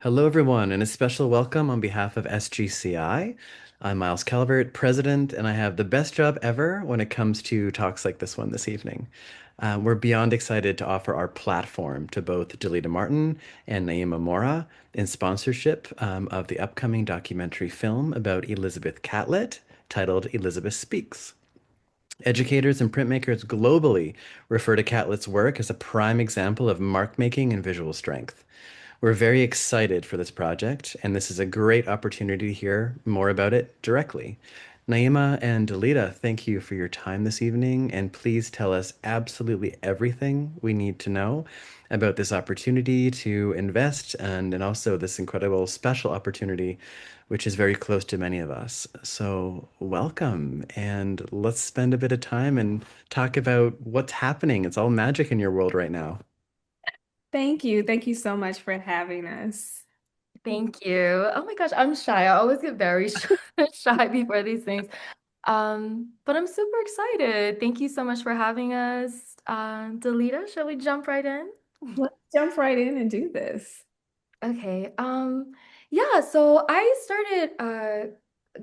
Hello, everyone, and a special welcome on behalf of SGCI. I'm Miles Calvert, president, and I have the best job ever when it comes to talks like this one this evening. We're beyond excited to offer our platform to both Delita Martin and Naima Mora in sponsorship of the upcoming documentary film about Elizabeth Catlett titled Elizabeth Speaks. Educators and printmakers globally refer to Catlett's work as a prime example of mark making and visual strength. We're very excited for this project, and this is a great opportunity to hear more about it directly. Naima and Delita, thank you for your time this evening, and please tell us absolutely everything we need to know about this opportunity to invest and also this incredible special opportunity, which is very close to many of us. So, welcome, and let's spend a bit of time and talk about what's happening. It's all magic in your world right now. Thank you. Thank you so much for having us. Thank you. Oh my gosh, I'm shy. I always get very shy before these things. But I'm super excited. Thank you so much for having us. Delita, shall we jump right in? Let's jump right in and do this. Okay. Yeah, so I started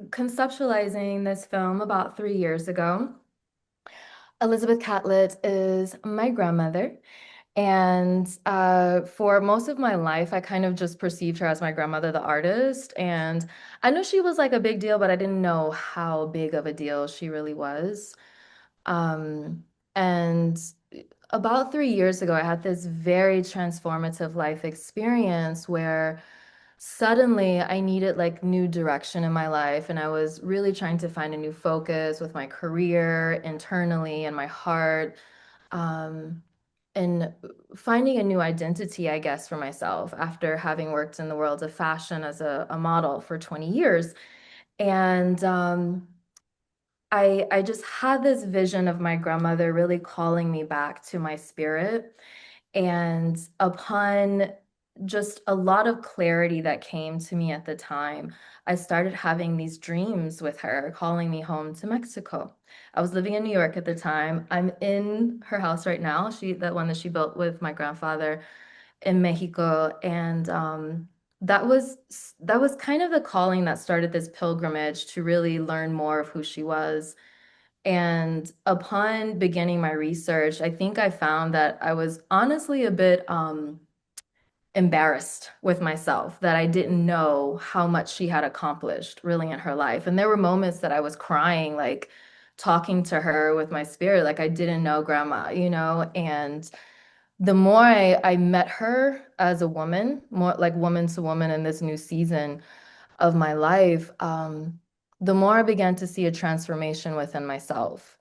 conceptualizing this film about 3 years ago. Elizabeth Catlett is my grandmother. And for most of my life, I kind of just perceived her as my grandmother, the artist. And I knew she was like a big deal, but I didn't know how big of a deal she really was. Um, and about 3 years ago, I had this very transformative life experience where suddenly I needed like new direction in my life. And I was really trying to find a new focus with my career internally and my heart. Um, and finding a new identity, I guess, for myself after having worked in the world of fashion as a model for 20 years. And I just had this vision of my grandmother really calling me back to my spirit. And upon just a lot of clarity that came to me at the time, I started having these dreams with her, calling me home to Mexico. I was living in New York at the time. I'm in her house right now, that one that she built with my grandfather in Mexico. And that was kind of the calling that started this pilgrimage to really learn more of who she was. And upon beginning my research, I think I found that I was honestly a bit embarrassed with myself that I didn't know how much she had accomplished really in her life. And there were moments that I was crying, like talking to her with my spirit, like I didn't know grandma, And the more I met her as a woman, more like woman to woman in this new season of my life, the more I began to see a transformation within myself.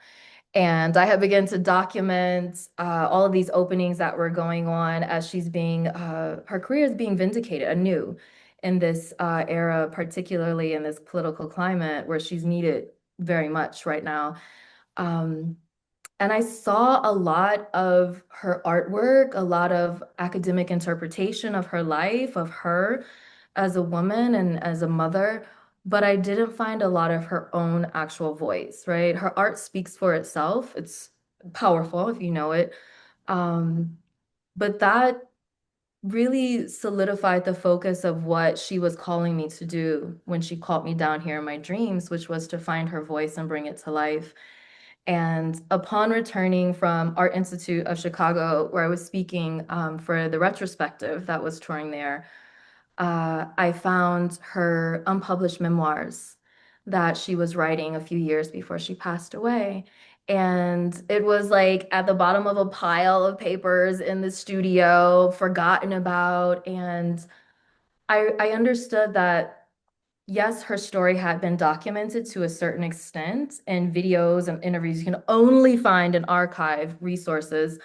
And I had begun to document all of these openings that were going on as her career is being vindicated anew in this era, particularly in this political climate where she's needed very much right now. Um, and I saw a lot of her artwork, a lot of academic interpretation of her life, of her as a woman and as a mother, but I didn't find a lot of her own actual voice, right? Her art speaks for itself. It's powerful if you know it. Um, but that really solidified the focus of what she was calling me to do when she called me down here in my dreams, which was to find her voice and bring it to life. And upon returning from Art Institute of Chicago, where I was speaking for the retrospective that was touring there, I found her unpublished memoirs that she was writing a few years before she passed away. And it was like at the bottom of a pile of papers in the studio, forgotten about. And I understood that yes, her story had been documented to a certain extent in videos and interviews you can only find in archive resources,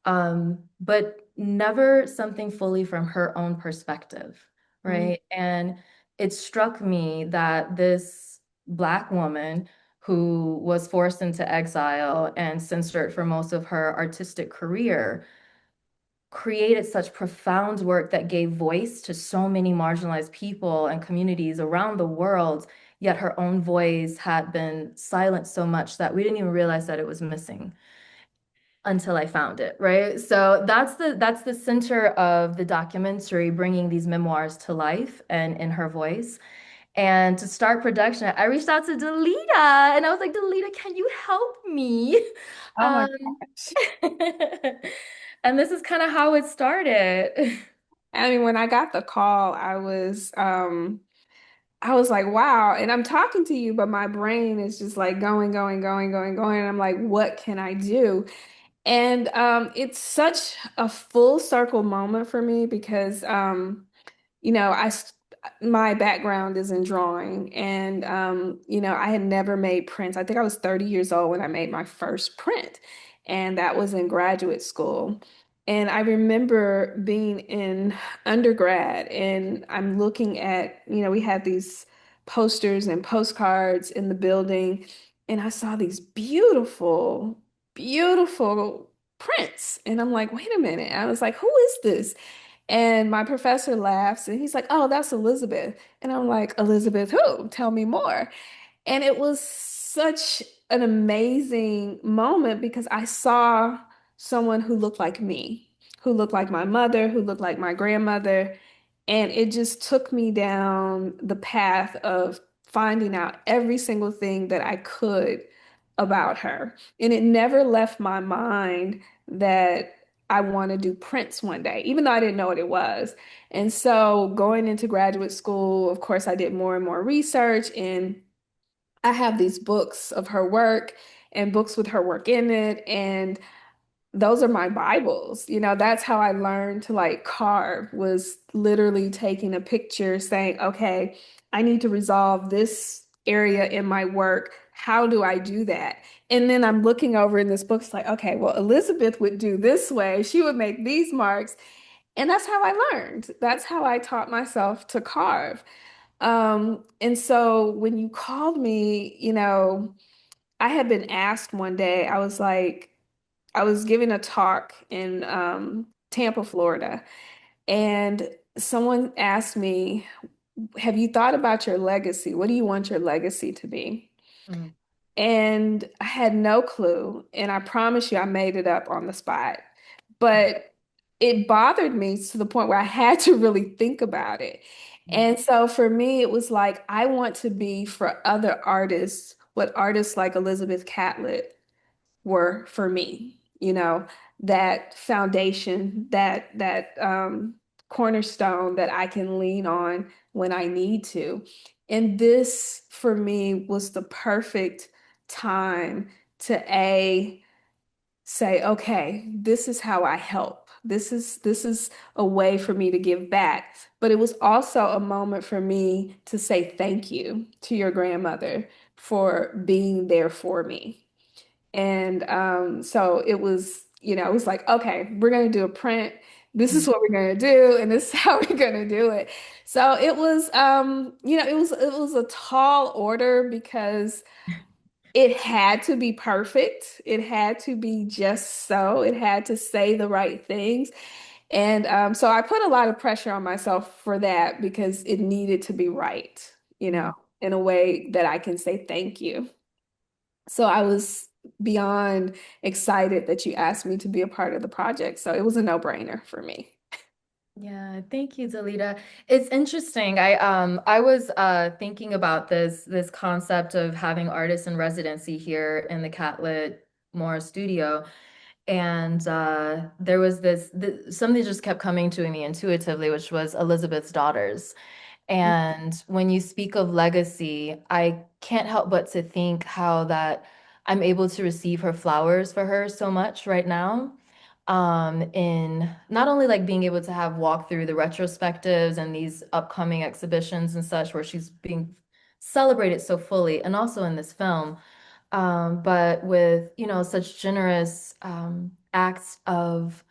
but never something fully from her own perspective, Mm. right? And it struck me that this Black woman who was forced into exile and censored for most of her artistic career created such profound work that gave voice to so many marginalized people and communities around the world, yet her own voice had been silenced so much that we didn't even realize that it was missing. until I found it, right? So that's the center of the documentary, bringing these memoirs to life and in her voice. And to start production, I reached out to Delita and I was like, Delita, can you help me? Oh my Um, gosh. and this is kind of how it started. I mean, when I got the call, I was like, wow. And I'm talking to you, but my brain is just like going, going, going, going, going. And I'm like, what can I do? And it's such a full circle moment for me because you know, my background is in drawing, and you know, I had never made prints. I think I was 30 years old when I made my first print, and that was in graduate school. And I remember being in undergrad, and I'm looking at, you know, we had these posters and postcards in the building, and I saw these beautiful, beautiful prints, and I'm like, wait a minute. I was like, who is this? And my professor laughs and he's like, oh, that's Elizabeth. And I'm like, Elizabeth who? Tell me more. And it was such an amazing moment because I saw someone who looked like me, who looked like my mother, who looked like my grandmother. And it just took me down the path of finding out every single thing that I could about her. And it never left my mind that I want to do prints one day, even though I didn't know what it was. And so going into graduate school, of course, I did more and more research, and I have these books of her work and books with her work in it. And those are my Bibles. You know, that's how I learned to like carve, was literally taking a picture saying, okay, I need to resolve this area in my work. How do I do that? And then I'm looking over in this book, it's like, okay, well, Elizabeth would do this way. She would make these marks. And that's how I learned. That's how I taught myself to carve. And so when you called me, you know, I had been asked one day, I was like, I was giving a talk in Tampa, Florida, and someone asked me, have you thought about your legacy? What do you want your legacy to be? Mm, And I had no clue. And I promise you, I made it up on the spot. mm, But it bothered me to the point where I had to really think about it. mm, And so for me, it was like, I want to be for other artists what artists like Elizabeth Catlett were for me, you know, that foundation, that cornerstone that I can lean on when I need to. And this for me was the perfect time to say, okay, this is how I help. This is a way for me to give back. But it was also a moment for me to say thank you to your grandmother for being there for me. And so it was, you know, it was like, okay, we're going to do a print. This is mm, what we're going to do, and this is how we're going to do it. So it was, you know, it was a tall order because it had to be perfect. It had to be just so. It had to say the right things. And so I put a lot of pressure on myself for that because it needed to be right, you know, mm. in a way that I can say thank you. So I was beyond excited that you asked me to be a part of the project. So it was a no-brainer for me. Yeah, thank you, Delita. It's interesting. I was thinking about this concept of having artists in residency here in the Catlett Mora studio. And there was something just kept coming to me intuitively, which was Elizabeth's daughters. And when you speak of legacy, I can't help but to think how that I'm able to receive her flowers for her so much right now. In not only like being able to have walk through the retrospectives and these upcoming exhibitions and such where she's being celebrated so fully, and also in this film, but with, you know, such generous acts of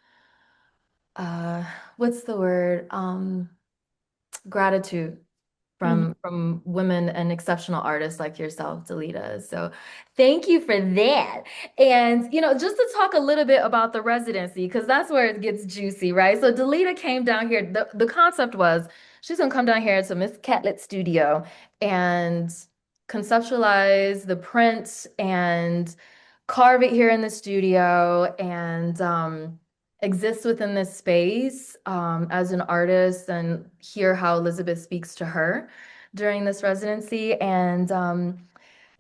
uh, what's the word? Gratitude Mhm. from women and exceptional artists like yourself, Delita. So thank you for that. And you know, just to talk a little bit about the residency, because that's where it gets juicy, right? So Delita came down here. The concept was she's gonna come down here to Miss Catlett's studio and conceptualize the print and carve it here in the studio and exist within this space as an artist and hear how Elizabeth speaks to her during this residency. And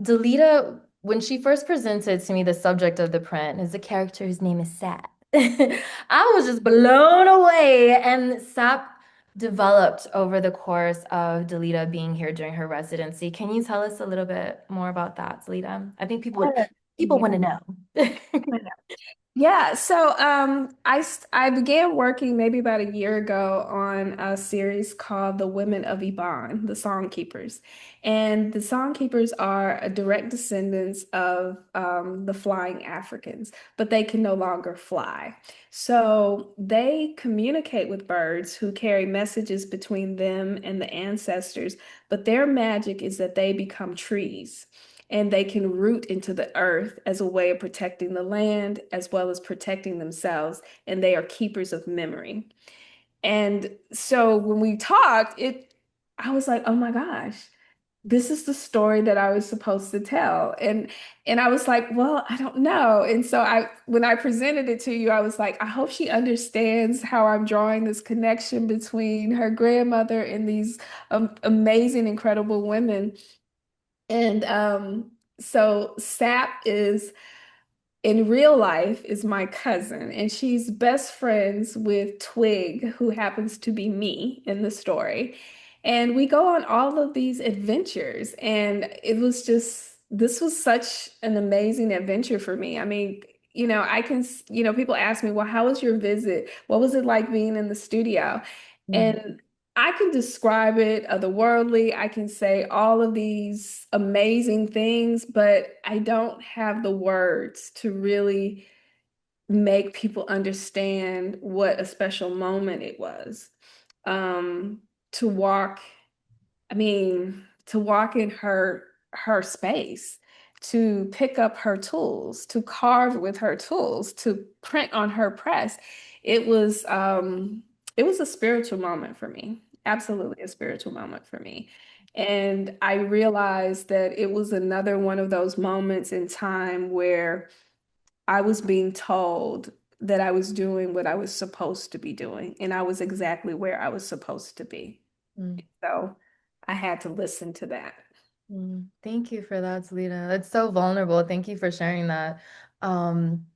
Delita, when she first presented to me the subject of the print, is a character whose name is Sap. I was just blown away, and Sap developed over the course of Delita being here during her residency. Can you tell us a little bit more about that, Delita? I think people Yeah. want to know. Yeah, so I began working maybe about a year ago on a series called The Women of Iban, the Songkeepers. And the Songkeepers are a direct descendants of the flying Africans, but they can no longer fly. So they communicate with birds who carry messages between them and the ancestors, but their magic is that they become trees and they can root into the earth as a way of protecting the land as well as protecting themselves. And they are keepers of memory. And so when we talked, I was like, oh my gosh, this is the story that I was supposed to tell. And I was like, well, I don't know. And so when I presented it to you, I was like, I hope she understands how I'm drawing this connection between her grandmother and these amazing, incredible women. And so Sap is in real life is my cousin, and she's best friends with Twig, who happens to be me in the story. And we go on all of these adventures, and this was such an amazing adventure for me. I mean, people ask me, well, how was your visit? What was it like being in the studio? Mm, And I can describe it otherworldly. I can say all of these amazing things, but I don't have the words to really make people understand what a special moment it was. To walk I mean, to walk in her space, to pick up her tools, to carve with her tools, to print on her press. It was it was a spiritual moment for me. Absolutely a spiritual moment for me. And I realized that it was another one of those moments in time where I was being told that I was doing what I was supposed to be doing, and I was exactly where I was supposed to be. mm, So I had to listen to that. Thank you for that, Selena. That's so vulnerable. Thank you for sharing that. Um,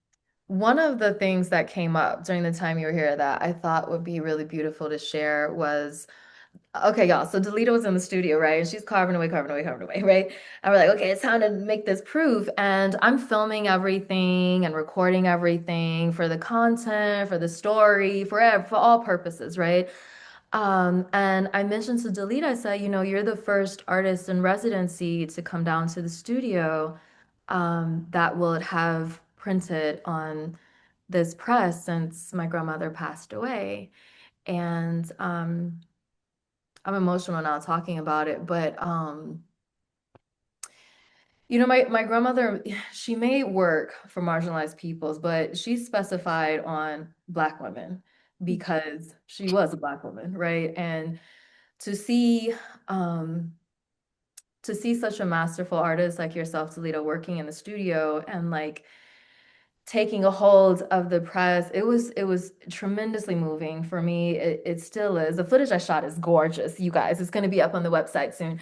One of the things that came up during the time you were here that I thought would be really beautiful to share was okay, y'all. So Delita was in the studio, right? And she's carving away, carving away, carving away, right? And we're like, okay, it's time to make this proof. And I'm filming everything and recording everything for the content, for the story, for all purposes, right? And I mentioned to Delita, I said, you're the first artist in residency to come down to the studio that will have printed on this press since my grandmother passed away. And I'm emotional now talking about it, but my grandmother, she made work for marginalized peoples, but she specified on Black women because she was a Black woman, right? And to see um such a masterful artist like yourself, Toledo, working in the studio and like taking a hold of the press. It was tremendously moving for me. It still is. The footage I shot is gorgeous, you guys. It's going to be up on the website soon.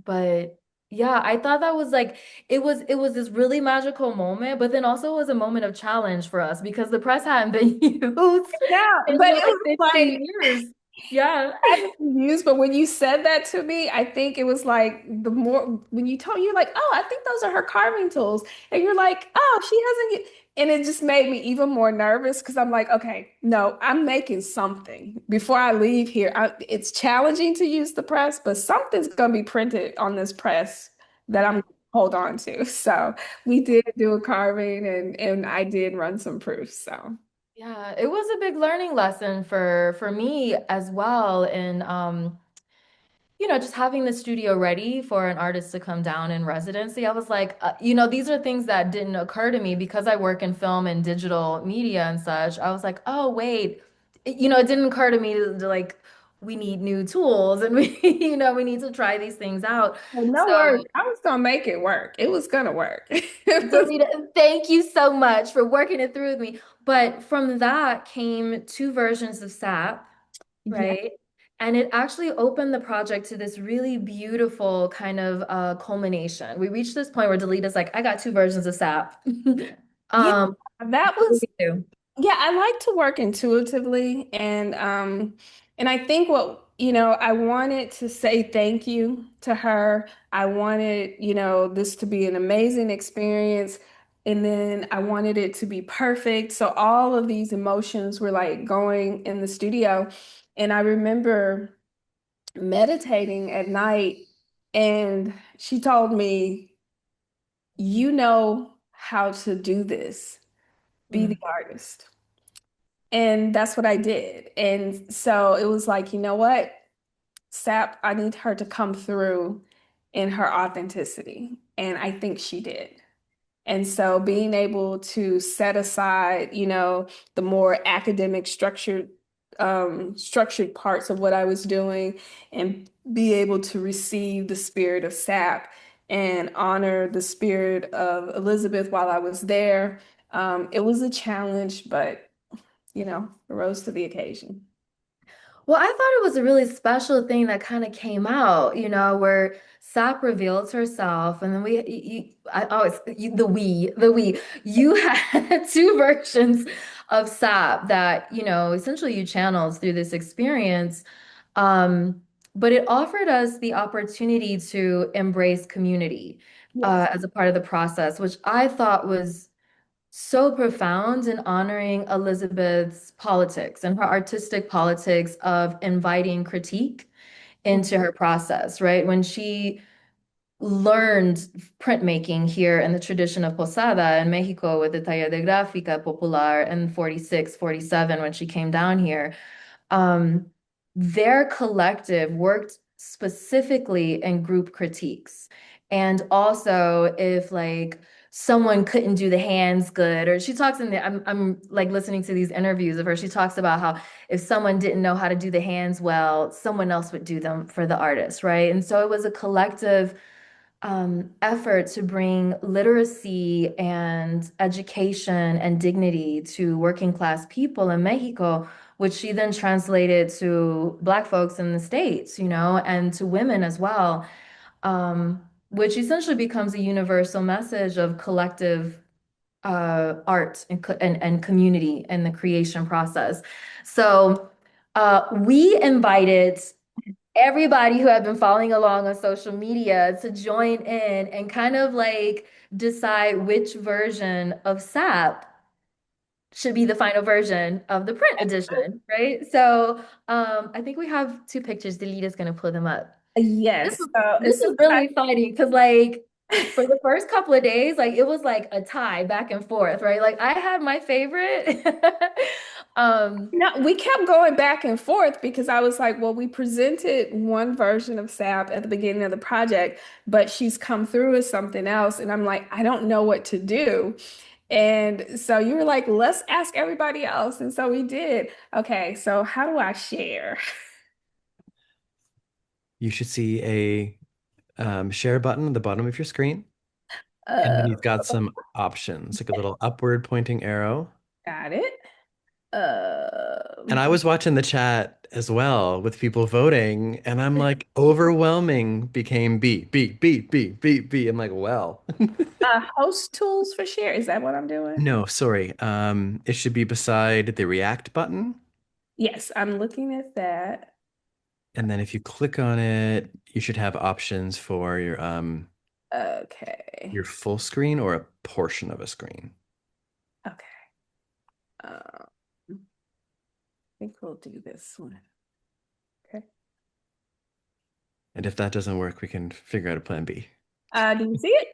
But yeah, I thought that was like it was this really magical moment, but then also it was a moment of challenge for us because the press hadn't been used Yeah, in but it like was like 15 years. Yeah. I didn't use, but when you said that to me, I think it was like the more when you told you're like, oh, I think those are her carving tools, and you're like, oh, she hasn't, and it just made me even more nervous because I'm like, okay, no, I'm making something before I leave here. It's challenging to use the press, but something's gonna be printed on this press that I'm hold on to. So we did do a carving, and I did run some proofs. So. Yeah, it was a big learning lesson for me as well. And just having the studio ready for an artist to come down in residency, I was like, these are things that didn't occur to me because I work in film and digital media and such. I was like, oh, wait, it didn't occur to me to like we need new tools and we, we need to try these things out. Well, no worries. So, I was gonna make it work. It was gonna work. Delita, thank you so much for working it through with me. But from that came two versions of SAP, Yeah. right? And it actually opened the project to this really beautiful kind of culmination. We reached this point where Delita's like, I got two versions of SAP. Yeah, Um, that what do was we do? yeah, I like to work intuitively and I think what, I wanted to say thank you to her. I wanted, this to be an amazing experience and then I wanted it to be perfect. So all of these emotions were like going in the studio and I remember meditating at night and she told me, "You know how to do this. Be the Mm. artist." And that's what I did. And so it was like, you know what? Sap, I need her to come through in her authenticity. And I think she did. And so being able to set aside, the more academic structured parts of what I was doing and be able to receive the spirit of SAP and honor the spirit of Elizabeth while I was there. It was a challenge, but rose to the occasion. Well, I thought it was a really special thing that kind of came out, where Sap reveals herself, and then you had two versions of Sap that, essentially you channeled through this experience. Um, but it offered us the opportunity to embrace community, Yes. as a part of the process, which I thought was so profound in honoring Elizabeth's politics and her artistic politics of inviting critique into her process, right? When she learned printmaking here in the tradition of Posada in Mexico with the Talla de Gráfica Popular in 46, 47, when she came down here, um, their collective worked specifically in group critiques. And also if like someone couldn't do the hands good, or she talks in the, I'm like listening to these interviews of her, she talks about how if someone didn't know how to do the hands well, someone else would do them for the artist, right? And so it was a collective effort to bring literacy and education and dignity to working class people in Mexico, which she then translated to Black folks in the States, and to women as well, which essentially becomes a universal message of collective art and community in the creation process. So we invited everybody who had been following along on social media to join in and kind of like decide which version of SAP should be the final version of the print edition, right? So I think we have two pictures. Delita's gonna pull them up. This Yes. was So this it's was really exciting because like for the first couple of days, like it was like a tie back and forth, right? Like I had my favorite. um no, we kept going back and forth because I was like, well, we presented one version of SAP at the beginning of the project, but she's come through with something else. And I'm like, I don't know what to do. And so you were like, let's ask everybody else. And so we did. Okay, so how do I share? You should see a share button at the bottom of your screen. And then Uh, you've got some options, like a little upward pointing arrow. got it. And I was watching the chat as well with people voting, and I'm like, overwhelming became B, B, B, B, B, B. I'm like, well, host tools for share. Is that what I'm doing? no, sorry. It should be beside the react button. Yes, I'm looking at that. And then if you click on it, you should have options for Okay. your full screen or a portion of a screen. Okay. I think we'll do this one. Okay. And if that doesn't work, we can figure out a plan B. Do you see it?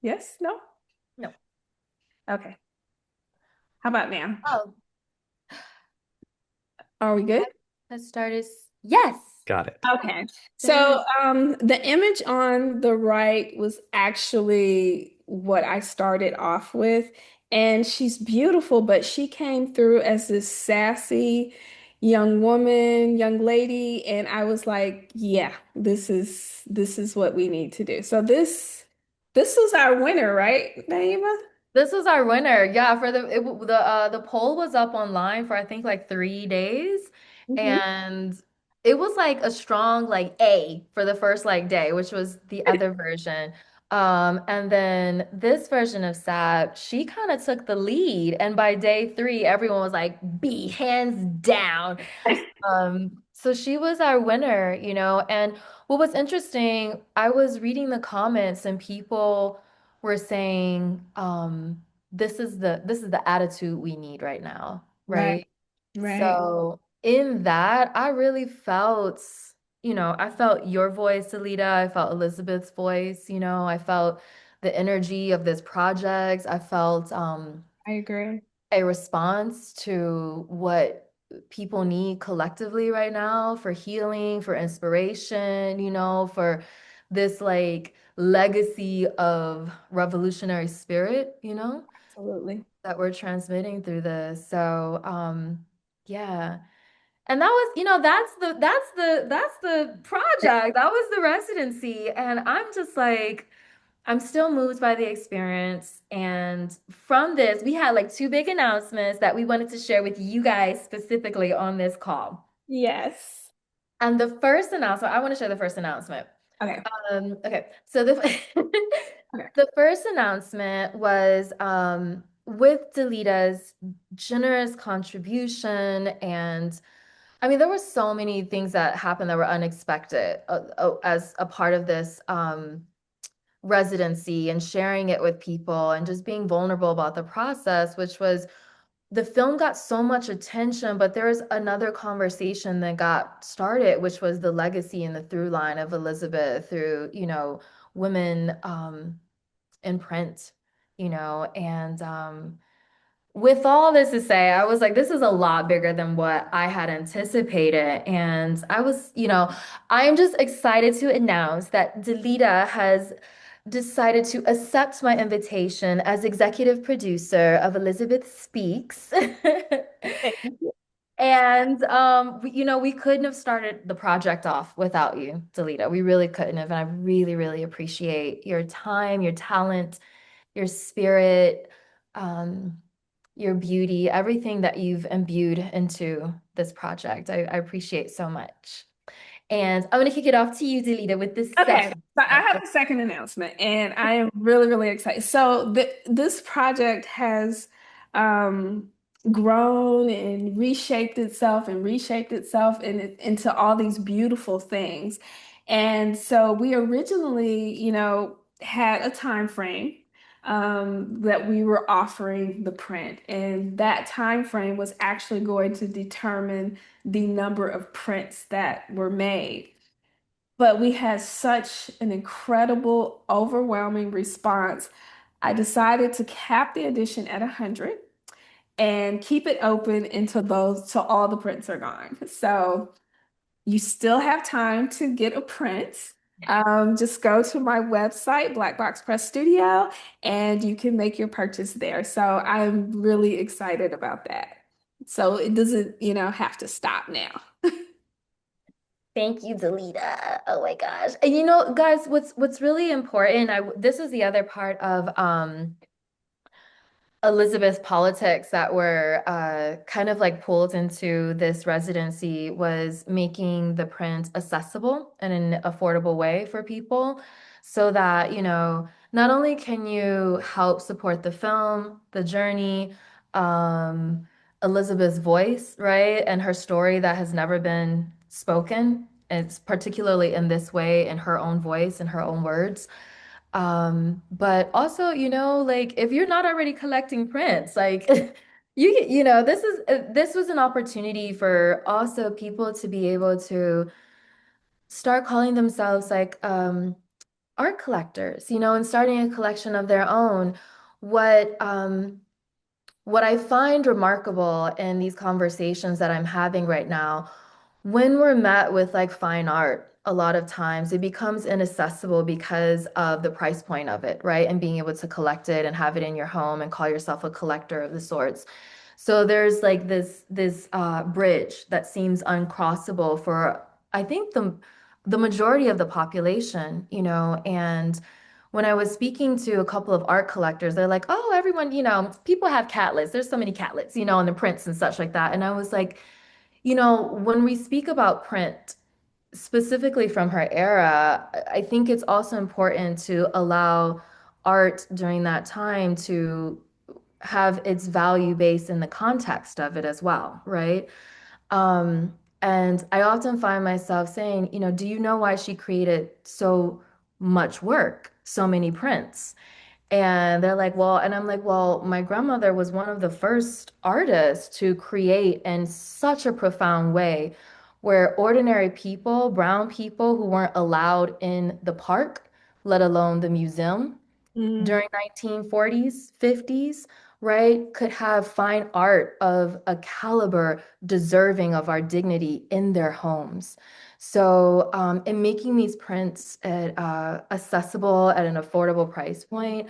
Yes? No? no. Okay. How about now? Oh, Are we good? let's start is yes. Got it. Okay. Done. So the image on the right was actually what I started off with. And she's beautiful, but she came through as this sassy, young woman, young lady, and I was like, yeah, this is what we need to do. So this was our winner, right, Naima? This was our winner. Yeah, for the poll was up online for I think like 3 days, Mhm. and it was like a strong like A for the first like day, which was the other version. And then this version of SAP, she kind of took the lead, and by day three, everyone was like B, hands down. So she was our winner, and what was interesting, I was reading the comments and people were saying, this is the attitude we need right now, Right, right? right. So in that, I really felt, I felt your voice, Alita. I felt Elizabeth's voice, I felt the energy of this project. I felt I agree. a response to what people need collectively right now for healing, for inspiration, for this like legacy of revolutionary spirit, Absolutely. that we're transmitting through this. So, yeah. And that was, that's the project. That was the residency. And I'm just like, I'm still moved by the experience. And from this, we had like two big announcements that we wanted to share with you guys specifically on this call. Yes. And the first announcement, I want to share the first announcement. Okay. Okay, so the Okay. the first announcement was with Delita's generous contribution, and I mean there were so many things that happened that were unexpected as a part of this residency and sharing it with people and just being vulnerable about the process, which was the film got so much attention, but there was another conversation that got started, which was the legacy and the through line of Elizabeth through, women in print, and with all this to say, I was like, this is a lot bigger than what I had anticipated. And I was, I am just excited to announce that Delita has decided to accept my invitation as executive producer of Elizabeth Speaks. Thank you. And we couldn't have started the project off without you, Delita. We really couldn't have. And I really, really appreciate your time, your talent, your spirit, um, your beauty, everything that you've imbued into this project. I appreciate so much. And I'm going to kick it off to you, Delita, with the Okay, second. so I have the second announcement, and I am really, really excited. So this project has um, grown and reshaped itself into all these beautiful things. And so we originally, had a time frame that we were offering the print, and that time frame was actually going to determine the number of prints that were made. But we had such an incredible, overwhelming response. I decided to cap the edition at 100 and keep it open until till all the prints are gone. So you still have time to get a print. Just go to my website, Black Box Press Studio, and you can make your purchase there. So I'm really excited about that. So it doesn't, have to stop now. Thank you, Delita. Oh my gosh. And guys, what's really important, this is the other part of Elizabeth politics that were kind of like pulled into this residency was making the print accessible in an affordable way for people so that, not only can you help support the film, the journey, um, Elizabeth's voice, right? And her story that has never been spoken. It's particularly in this way, in her own voice, in her own words. But also, like if you're not already collecting prints, like this was an opportunity for also people to be able to start calling themselves like art collectors, and starting a collection of their own. What um what I find remarkable in these conversations that I'm having right now, when we're met with like fine art, a lot of times it becomes inaccessible because of the price point of it, right? And being able to collect it and have it in your home and call yourself a collector of the sorts. So there's like this bridge that seems uncrossable for I think the majority of the population, and when I was speaking to a couple of art collectors, they're like, "Oh, everyone, people have catlets. There's so many catlets, and the prints and such like that." And I was like, when we speak about print, specifically from her era, I think it's also important to allow art during that time to have its value based in the context of it as well, right? And I often find myself saying, do you know why she created so much work, so many prints? And they're like, well, and I'm like, well, my grandmother was one of the first artists to create in such a profound way where ordinary people, brown people who weren't allowed in the park, let alone the museum, Mm. during 1940s, 50s, right, could have fine art of a caliber deserving of our dignity in their homes. So, in making these prints accessible at an affordable price point,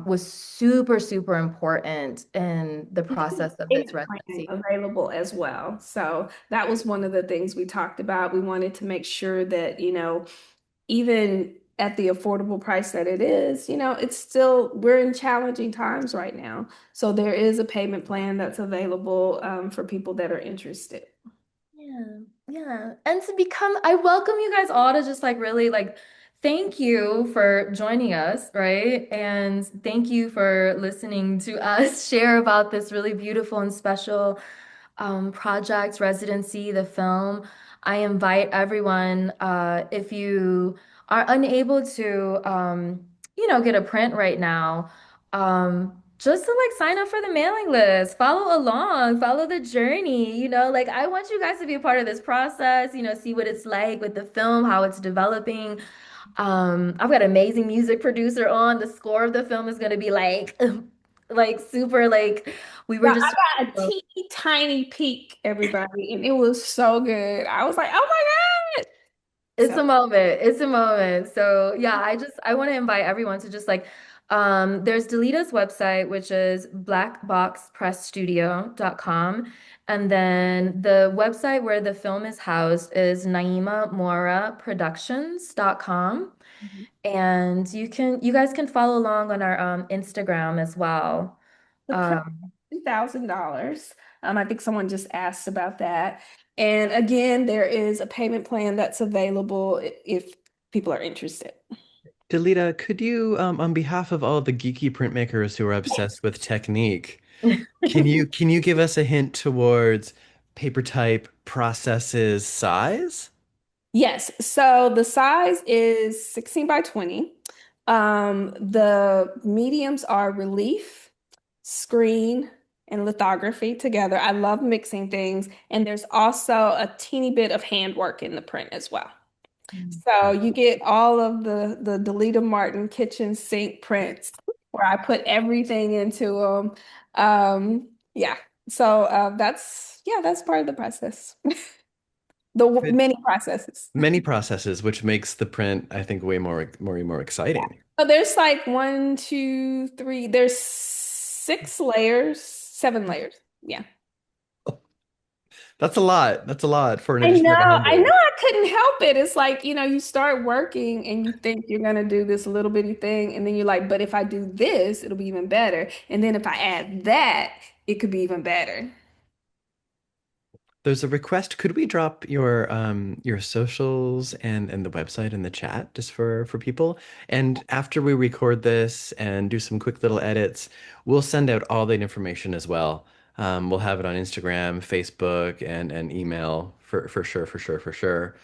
was super, super important in the process of its Payment plan residency. available as well. So that was one of the things we talked about. We wanted to make sure that, even at the affordable price that it is, it's still, we're in challenging times right now. So there is a payment plan that's available for people that are interested. Yeah, yeah. And I welcome you guys all to just like really like thank you for joining us, right? And thank you for listening to us share about this really beautiful and special project, residency, the film. I invite everyone, if you are unable to, get a print right now, just to like sign up for the mailing list, follow along, follow the journey, like I want you guys to be a part of this process, see what it's like with the film, how it's developing. I've got an amazing music producer on. The score of the film is going to be like, like super like we were Now, just I got a teeny tiny peek, everybody, and it was so good. I was like, oh my God. It's So a moment. It's a moment. So yeah, I want to invite everyone to just like there's Delita's website, which is blackboxpressstudio.com. And then the website where the film is housed is naimamora And you guys can follow along on our Instagram as well. the price Um, $2,000. I think someone just asked about that. And again, there is a payment plan that's available if people are interested. Delita, could you, on behalf of all the geeky printmakers who are obsessed with technique, can you give us a hint towards paper type, processes, size? Yes, so the size is 16 by 20. The mediums are relief, screen, and lithography together. I love mixing things, and there's also a teeny bit of handwork in the print as well. So you get all of the Delita Martin kitchen sink prints where I put everything into them. Yeah. So that's part of the process. The But many processes. many processes, which makes the print, I think, way more exciting. So there's like one, two, three, there's 6 layers, 7 layers. Yeah. That's a lot. That's a lot for an I edition know, of I know 100. I couldn't help it. It's like, you start working and you think you're gonna do this little bitty thing, and then you're like, but if I do this, it'll be even better. And then if I add that, it could be even better. There's a request. Could we drop your socials and the website in the chat just for people? And after we record this and do some quick little edits, we'll send out all that information as well. We'll have it on Instagram, Facebook, and email for sure, for sure, for sure.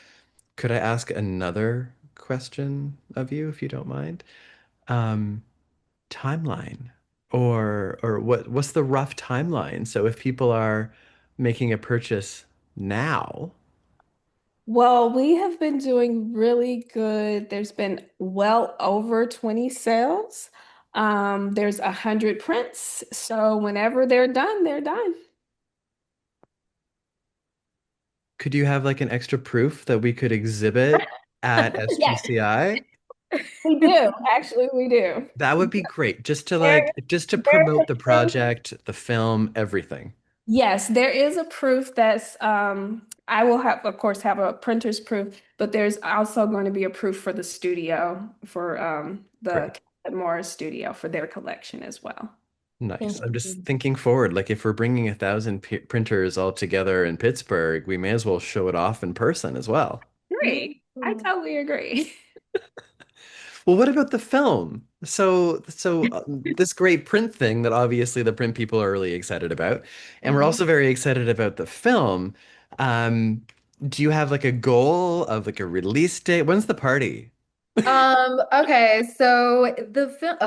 Could I ask another question of you, if you don't mind? Um, Timeline, or what's the rough timeline? So if people are making a purchase now, Well, we have been doing really good. There's been well over 20 sales. There's 100 prints. So whenever they're done, they're done. could you have like an extra proof that we could exhibit at Yes. SGCI? We do. Actually, we do. That would be great. There, Just to there is promote the proof. project, the film, everything. Yes, there is a proof that's I will have of course have a printer's proof, but there's also going to be a proof for the studio for the Great. Catlett Morris studio for their collection as well. Nice. Thank I'm just you. thinking forward, like if we're bringing 1,000 printers all together in Pittsburgh, we may as well show it off in person as well. Agree. I Mm. totally agree. Well, what about the film? This great print thing that obviously the print people are really excited about, and we're Mhm. also very excited about the film. Um, do you have like a goal of like a release date? When's the party? Okay, so the film,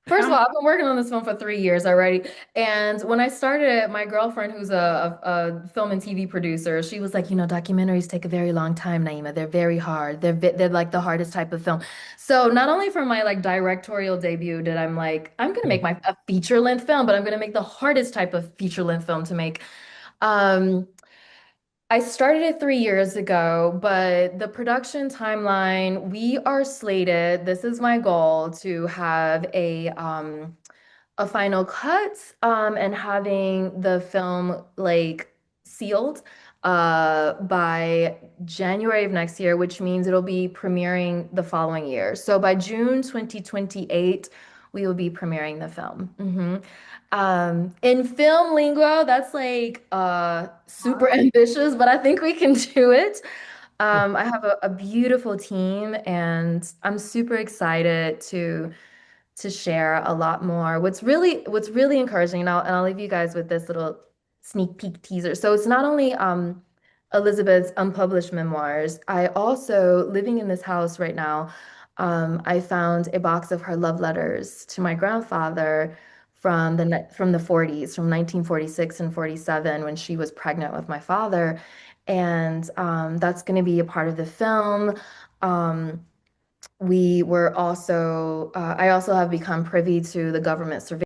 first of Um, all, I've been working on this film for 3 years already. And when I started it, my girlfriend, who's a film and TV producer, she was like, documentaries take a very long time, Naima. They're very hard. They're like the hardest type of film. So not only for my like directorial debut did I'm like, I'm gonna make my a feature length film, but I'm gonna make the hardest type of feature length film to make. Um, I started it 3 years ago, but the production timeline, we are slated, this is my goal, to have a final cut and having the film like sealed by January of next year, which means it'll be premiering the following year. So by June 2028, we will be premiering the film. In film lingo, that's like super ambitious, but I think we can do it. I have a beautiful team, and I'm super excited to share a lot more. What's really encouraging, and I'll leave you guys with this little sneak peek teaser. So it's not only Elizabeth's unpublished memoirs. I also, living in this house right now, I found a box of her love letters to my grandfather from the 40s, from 1946 and 47, when she was pregnant with my father. And that's going to be a part of the film. We were also, I also have become privy to the government surveillance